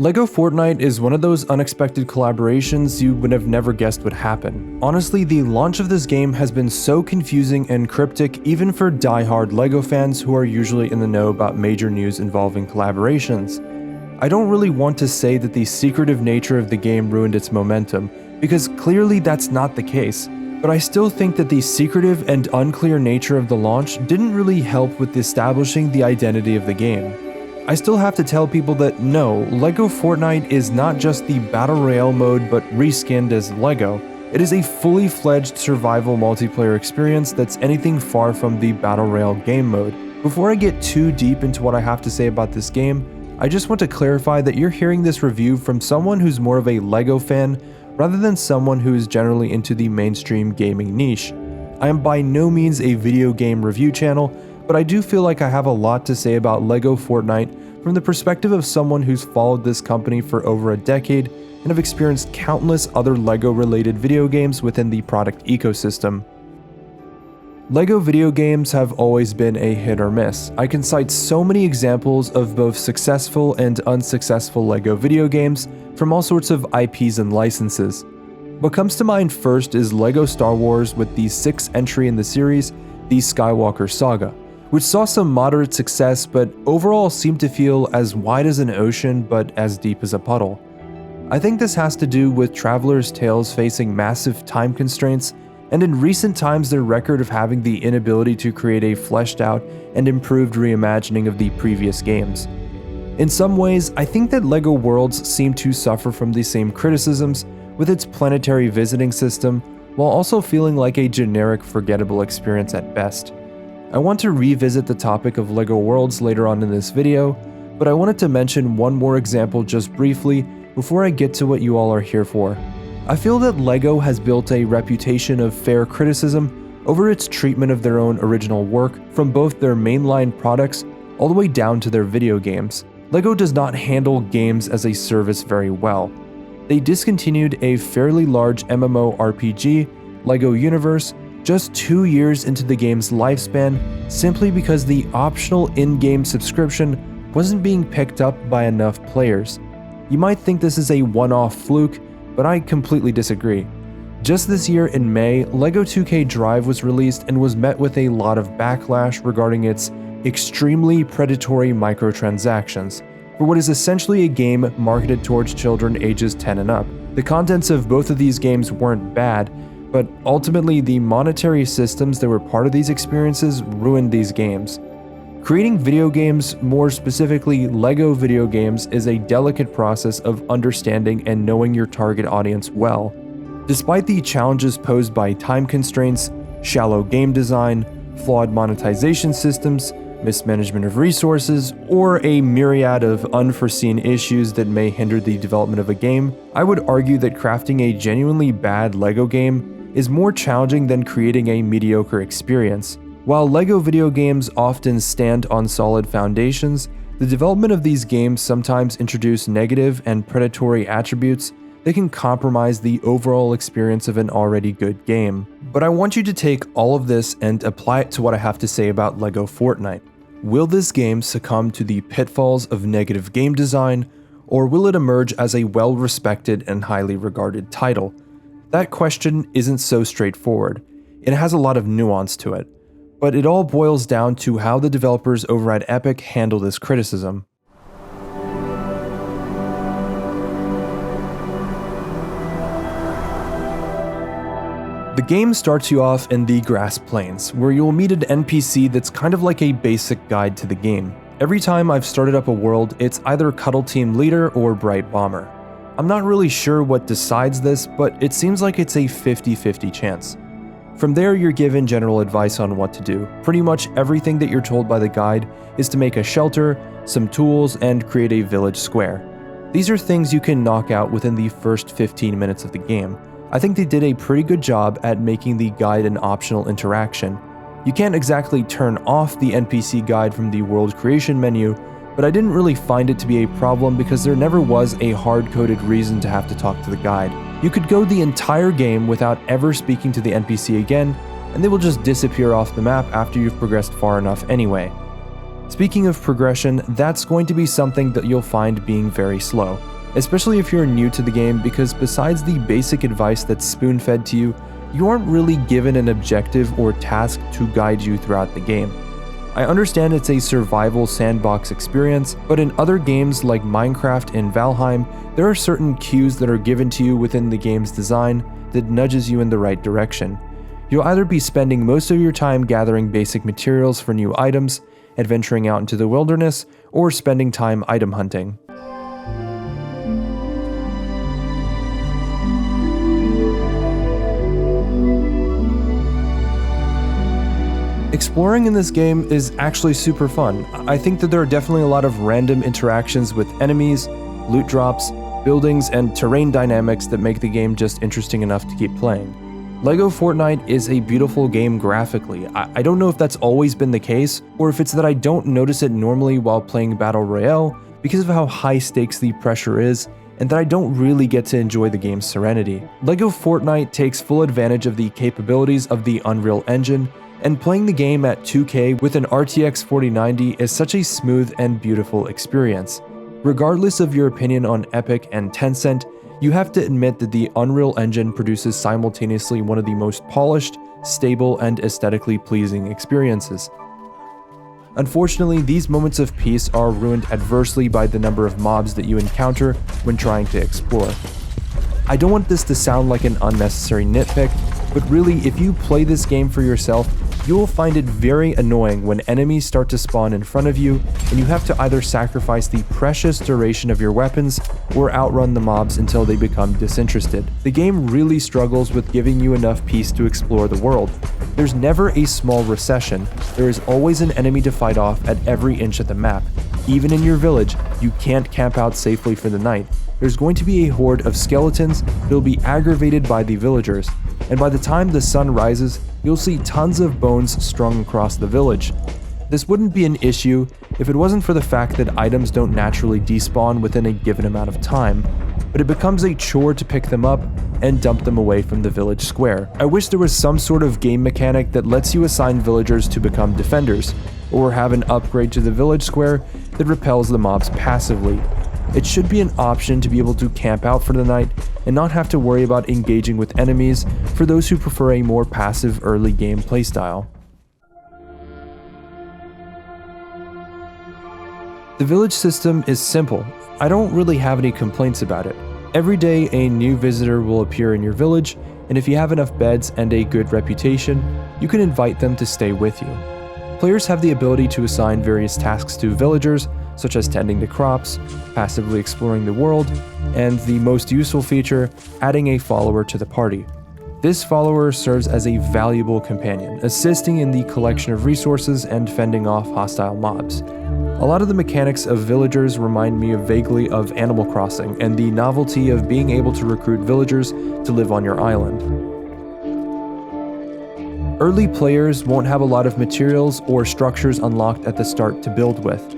LEGO Fortnite is one of those unexpected collaborations you would have never guessed would happen. Honestly, the launch of this game has been so confusing and cryptic even for die-hard LEGO fans who are usually in the know about major news involving collaborations. I don't really want to say that the secretive nature of the game ruined its momentum, because clearly that's not the case, but I still think that the secretive and unclear nature of the launch didn't really help with establishing the identity of the game. I still have to tell people that no, LEGO Fortnite is not just the Battle Royale mode but reskinned as LEGO. It is a fully fledged survival multiplayer experience that's anything far from the Battle Royale game mode. Before I get too deep into what I have to say about this game, I just want to clarify that you're hearing this review from someone who's more of a LEGO fan rather than someone who is generally into the mainstream gaming niche. I am by no means a video game review channel, but I do feel like I have a lot to say about LEGO Fortnite from the perspective of someone who's followed this company for over a decade and have experienced countless other LEGO-related video games within the product ecosystem. LEGO video games have always been a hit or miss. I can cite so many examples of both successful and unsuccessful LEGO video games from all sorts of IPs and licenses. What comes to mind first is LEGO Star Wars with the 6th entry in the series, the Skywalker Saga, which saw some moderate success but overall seemed to feel as wide as an ocean but as deep as a puddle. I think this has to do with Traveler's Tales facing massive time constraints and in recent times their record of having the inability to create a fleshed out and improved reimagining of the previous games. In some ways, I think that LEGO Worlds seem to suffer from the same criticisms with its planetary visiting system while also feeling like a generic forgettable experience at best. I want to revisit the topic of LEGO Worlds later on in this video, but I wanted to mention one more example just briefly before I get to what you all are here for. I feel that LEGO has built a reputation of fair criticism over its treatment of their own original work from both their mainline products all the way down to their video games. LEGO does not handle games as a service very well. They discontinued a fairly large MMORPG, LEGO Universe, just 2 years into the game's lifespan simply because the optional in-game subscription wasn't being picked up by enough players. You might think this is a one-off fluke, but I completely disagree. Just this year in May, LEGO 2K Drive was released and was met with a lot of backlash regarding its extremely predatory microtransactions for what is essentially a game marketed towards children ages 10 and up. The contents of both of these games weren't bad, but ultimately the monetary systems that were part of these experiences ruined these games. Creating video games, more specifically LEGO video games, is a delicate process of understanding and knowing your target audience well. Despite the challenges posed by time constraints, shallow game design, flawed monetization systems, mismanagement of resources, or a myriad of unforeseen issues that may hinder the development of a game, I would argue that crafting a genuinely bad LEGO game is more challenging than creating a mediocre experience. While LEGO video games often stand on solid foundations, the development of these games sometimes introduce negative and predatory attributes that can compromise the overall experience of an already good game. But I want you to take all of this and apply it to what I have to say about LEGO Fortnite. Will this game succumb to the pitfalls of negative game design, or will it emerge as a well-respected and highly regarded title? That question isn't so straightforward. It has a lot of nuance to it, but it all boils down to how the developers over at Epic handle this criticism. The game starts you off in the Grass Plains, where you'll meet an NPC that's kind of like a basic guide to the game. Every time I've started up a world, it's either Cuddle Team Leader or Bright Bomber. I'm not really sure what decides this, but it seems like it's a 50-50 chance. From there, you're given general advice on what to do. Pretty much everything that you're told by the guide is to make a shelter, some tools, and create a village square. These are things you can knock out within the first 15 minutes of the game. I think they did a pretty good job at making the guide an optional interaction. You can't exactly turn off the NPC guide from the world creation menu, but I didn't really find it to be a problem because there never was a hard-coded reason to have to talk to the guide. You could go the entire game without ever speaking to the NPC again, and they will just disappear off the map after you've progressed far enough anyway. Speaking of progression, that's going to be something that you'll find being very slow, especially if you're new to the game, because besides the basic advice that's spoon-fed to you, you aren't really given an objective or task to guide you throughout the game. I understand it's a survival sandbox experience, but in other games like Minecraft and Valheim, there are certain cues that are given to you within the game's design that nudges you in the right direction. You'll either be spending most of your time gathering basic materials for new items, adventuring out into the wilderness, or spending time item hunting. Exploring in this game is actually super fun. I think that there are definitely a lot of random interactions with enemies, loot drops, buildings, and terrain dynamics that make the game just interesting enough to keep playing. LEGO Fortnite is a beautiful game graphically. I don't know if that's always been the case, or if it's that I don't notice it normally while playing Battle Royale because of how high stakes the pressure is, and that I don't really get to enjoy the game's serenity. LEGO Fortnite takes full advantage of the capabilities of the Unreal Engine, and playing the game at 2K with an RTX 4090 is such a smooth and beautiful experience. Regardless of your opinion on Epic and Tencent, you have to admit that the Unreal Engine produces simultaneously one of the most polished, stable, and aesthetically pleasing experiences. Unfortunately, these moments of peace are ruined adversely by the number of mobs that you encounter when trying to explore. I don't want this to sound like an unnecessary nitpick, but really, if you play this game for yourself, you will find it very annoying when enemies start to spawn in front of you and you have to either sacrifice the precious duration of your weapons or outrun the mobs until they become disinterested. The game really struggles with giving you enough peace to explore the world. There's never a small recession. There is always an enemy to fight off at every inch of the map. Even in your village, you can't camp out safely for the night. There's going to be a horde of skeletons that will be aggravated by the villagers, and by the time the sun rises, you'll see tons of bones strung across the village. This wouldn't be an issue if it wasn't for the fact that items don't naturally despawn within a given amount of time, but it becomes a chore to pick them up and dump them away from the village square. I wish there was some sort of game mechanic that lets you assign villagers to become defenders, or have an upgrade to the village square that repels the mobs passively. It should be an option to be able to camp out for the night and not have to worry about engaging with enemies for those who prefer a more passive early game playstyle. The village system is simple. I don't really have any complaints about it. Every day a new visitor will appear in your village, and if you have enough beds and a good reputation, you can invite them to stay with you. Players have the ability to assign various tasks to villagers, such as tending to crops, passively exploring the world, and the most useful feature, adding a follower to the party. This follower serves as a valuable companion, assisting in the collection of resources and fending off hostile mobs. A lot of the mechanics of villagers remind me vaguely of Animal Crossing and the novelty of being able to recruit villagers to live on your island. Early players won't have a lot of materials or structures unlocked at the start to build with.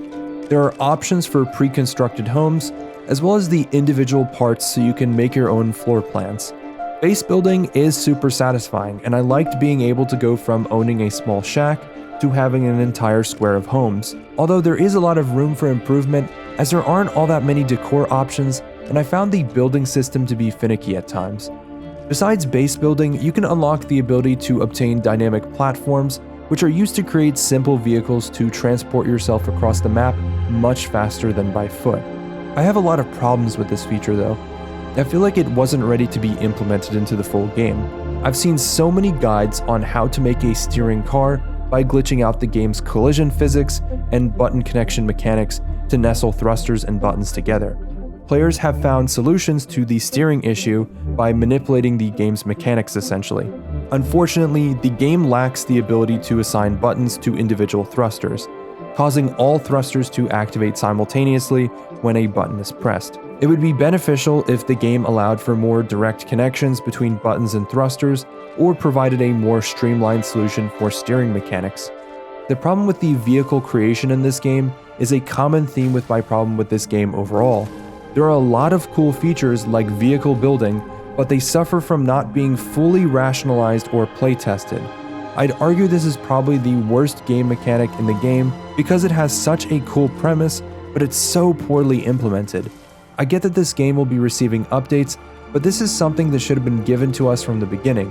There are options for pre-constructed homes, as well as the individual parts so you can make your own floor plans. Base building is super satisfying, and I liked being able to go from owning a small shack to having an entire square of homes. Although there is a lot of room for improvement, as there aren't all that many decor options, and I found the building system to be finicky at times. Besides base building, you can unlock the ability to obtain dynamic platforms, which are used to create simple vehicles to transport yourself across the map much faster than by foot. I have a lot of problems with this feature though. I feel like it wasn't ready to be implemented into the full game. I've seen so many guides on how to make a steering car by glitching out the game's collision physics and button connection mechanics to nestle thrusters and buttons together. Players have found solutions to the steering issue by manipulating the game's mechanics essentially. Unfortunately, the game lacks the ability to assign buttons to individual thrusters, causing all thrusters to activate simultaneously when a button is pressed. It would be beneficial if the game allowed for more direct connections between buttons and thrusters, or provided a more streamlined solution for steering mechanics. The problem with the vehicle creation in this game is a common theme with my problem with this game overall. There are a lot of cool features like vehicle building, but they suffer from not being fully rationalized or play-tested. I'd argue this is probably the worst game mechanic in the game because it has such a cool premise, but it's so poorly implemented. I get that this game will be receiving updates, but this is something that should have been given to us from the beginning.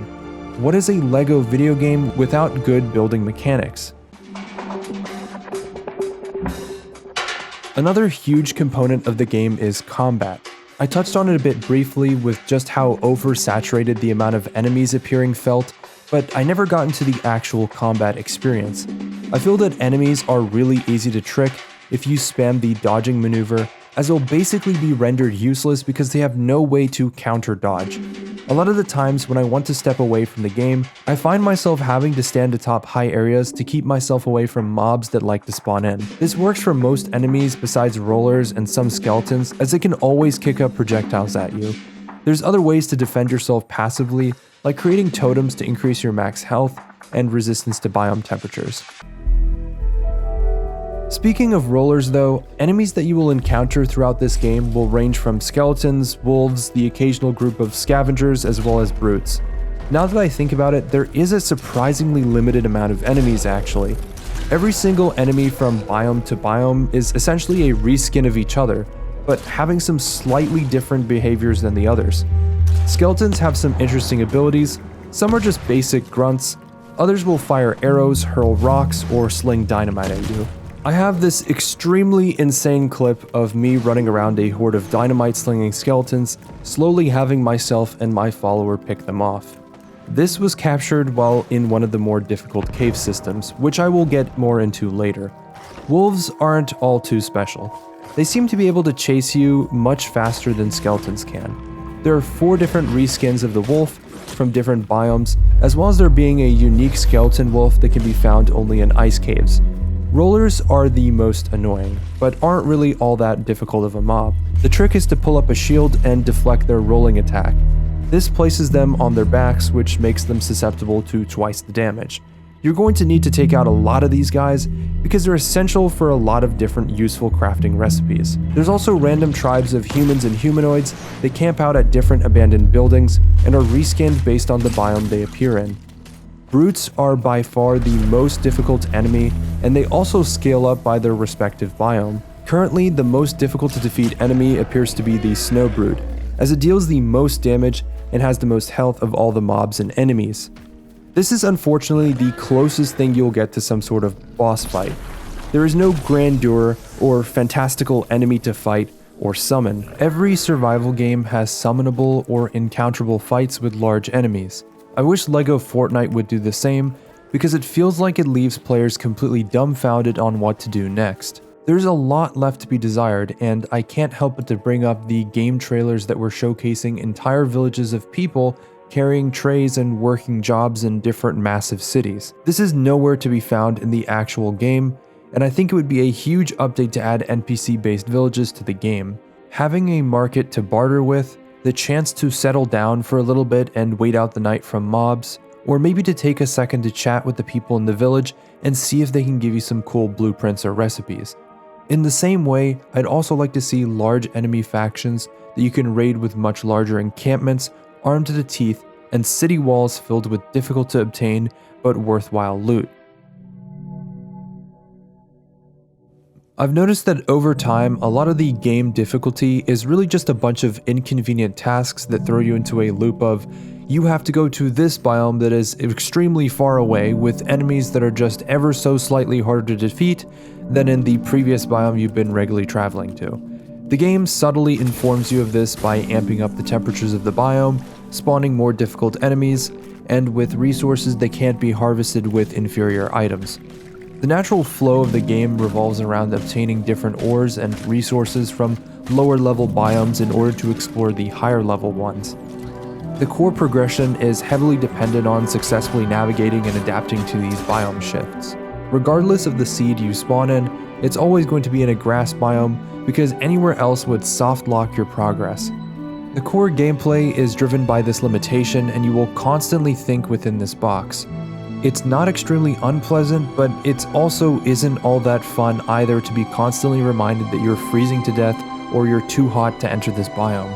What is a LEGO video game without good building mechanics? Another huge component of the game is combat. I touched on it a bit briefly with just how oversaturated the amount of enemies appearing felt, but I never got into the actual combat experience. I feel that enemies are really easy to trick if you spam the dodging maneuver, as they'll basically be rendered useless because they have no way to counter dodge. A lot of the times when I want to step away from the game, I find myself having to stand atop high areas to keep myself away from mobs that like to spawn in. This works for most enemies besides rollers and some skeletons, as they can always kick up projectiles at you. There's other ways to defend yourself passively, like creating totems to increase your max health and resistance to biome temperatures. Speaking of rollers though, enemies that you will encounter throughout this game will range from skeletons, wolves, the occasional group of scavengers, as well as brutes. Now that I think about it, there is a surprisingly limited amount of enemies actually. Every single enemy from biome to biome is essentially a reskin of each other, but having some slightly different behaviors than the others. Skeletons have some interesting abilities, some are just basic grunts, others will fire arrows, hurl rocks, or sling dynamite at you. I have this extremely insane clip of me running around a horde of dynamite slinging skeletons, slowly having myself and my follower pick them off. This was captured while in one of the more difficult cave systems, which I will get more into later. Wolves aren't all too special. They seem to be able to chase you much faster than skeletons can. There are 4 different reskins of the wolf from different biomes, as well as there being a unique skeleton wolf that can be found only in ice caves. Rollers are the most annoying, but aren't really all that difficult of a mob. The trick is to pull up a shield and deflect their rolling attack. This places them on their backs, which makes them susceptible to twice the damage. You're going to need to take out a lot of these guys because they're essential for a lot of different useful crafting recipes. There's also random tribes of humans and humanoids that camp out at different abandoned buildings and are reskinned based on the biome they appear in. Brutes are by far the most difficult enemy, and they also scale up by their respective biome. Currently, the most difficult to defeat enemy appears to be the Snow Brood, as it deals the most damage and has the most health of all the mobs and enemies. This is unfortunately the closest thing you'll get to some sort of boss fight. There is no grandeur or fantastical enemy to fight or summon. Every survival game has summonable or encounterable fights with large enemies. I wish LEGO Fortnite would do the same, because it feels like it leaves players completely dumbfounded on what to do next. There's a lot left to be desired, and I can't help but to bring up the game trailers that were showcasing entire villages of people carrying trays and working jobs in different massive cities. This is nowhere to be found in the actual game, and I think it would be a huge update to add NPC-based villages to the game. Having a market to barter with, the chance to settle down for a little bit and wait out the night from mobs, or maybe to take a second to chat with the people in the village and see if they can give you some cool blueprints or recipes. In the same way, I'd also like to see large enemy factions that you can raid with much larger encampments, armed to the teeth, and city walls filled with difficult to obtain but worthwhile loot. I've noticed that over time, a lot of the game difficulty is really just a bunch of inconvenient tasks that throw you into a loop of, you have to go to this biome that is extremely far away with enemies that are just ever so slightly harder to defeat than in the previous biome you've been regularly traveling to. The game subtly informs you of this by amping up the temperatures of the biome, spawning more difficult enemies, and with resources that can't be harvested with inferior items. The natural flow of the game revolves around obtaining different ores and resources from lower level biomes in order to explore the higher level ones. The core progression is heavily dependent on successfully navigating and adapting to these biome shifts. Regardless of the seed you spawn in, it's always going to be in a grass biome because anywhere else would soft lock your progress. The core gameplay is driven by this limitation, and you will constantly think within this box. It's not extremely unpleasant, but it also isn't all that fun either to be constantly reminded that you're freezing to death or you're too hot to enter this biome.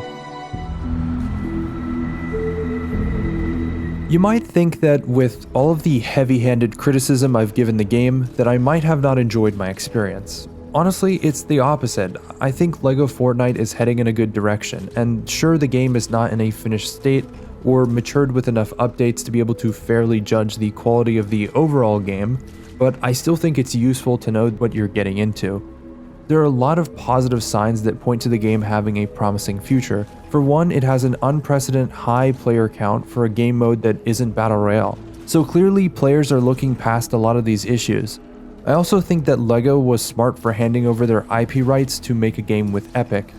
You might think that with all of the heavy-handed criticism I've given the game, that I might have not enjoyed my experience. Honestly, it's the opposite. I think LEGO Fortnite is heading in a good direction, and sure, the game is not in a finished state or matured with enough updates to be able to fairly judge the quality of the overall game, but I still think it's useful to know what you're getting into. There are a lot of positive signs that point to the game having a promising future. For one, it has an unprecedented high player count for a game mode that isn't Battle Royale, so clearly players are looking past a lot of these issues. I also think that LEGO was smart for handing over their IP rights to make a game with Epic.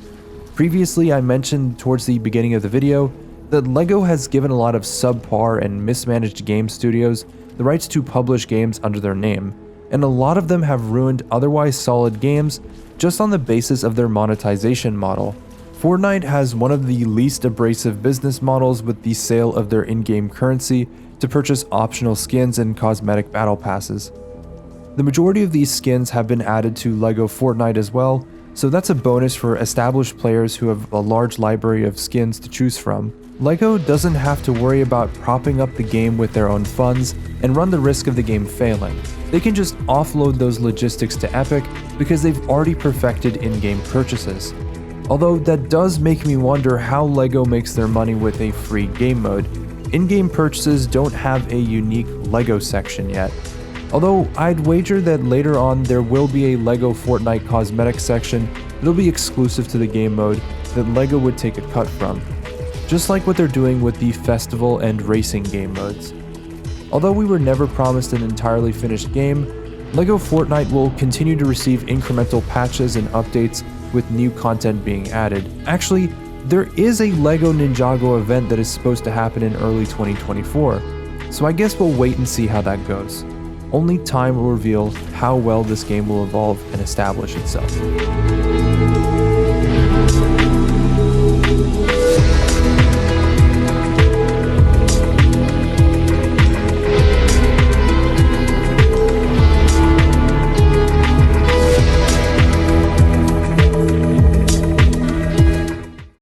Previously, I mentioned towards the beginning of the video that LEGO has given a lot of subpar and mismanaged game studios the rights to publish games under their name, and a lot of them have ruined otherwise solid games just on the basis of their monetization model. Fortnite has one of the least abrasive business models with the sale of their in-game currency to purchase optional skins and cosmetic battle passes. The majority of these skins have been added to LEGO Fortnite as well, so that's a bonus for established players who have a large library of skins to choose from. LEGO doesn't have to worry about propping up the game with their own funds and run the risk of the game failing. They can just offload those logistics to Epic because they've already perfected in-game purchases. Although that does make me wonder how LEGO makes their money with a free game mode. In-game purchases don't have a unique LEGO section yet. Although I'd wager that later on there will be a LEGO Fortnite cosmetic section that'll be exclusive to the game mode that LEGO would take a cut from, just like what they're doing with the festival and racing game modes. Although we were never promised an entirely finished game, LEGO Fortnite will continue to receive incremental patches and updates with new content being added. Actually, there is a LEGO Ninjago event that is supposed to happen in early 2024, so I guess we'll wait and see how that goes. Only time will reveal how well this game will evolve and establish itself.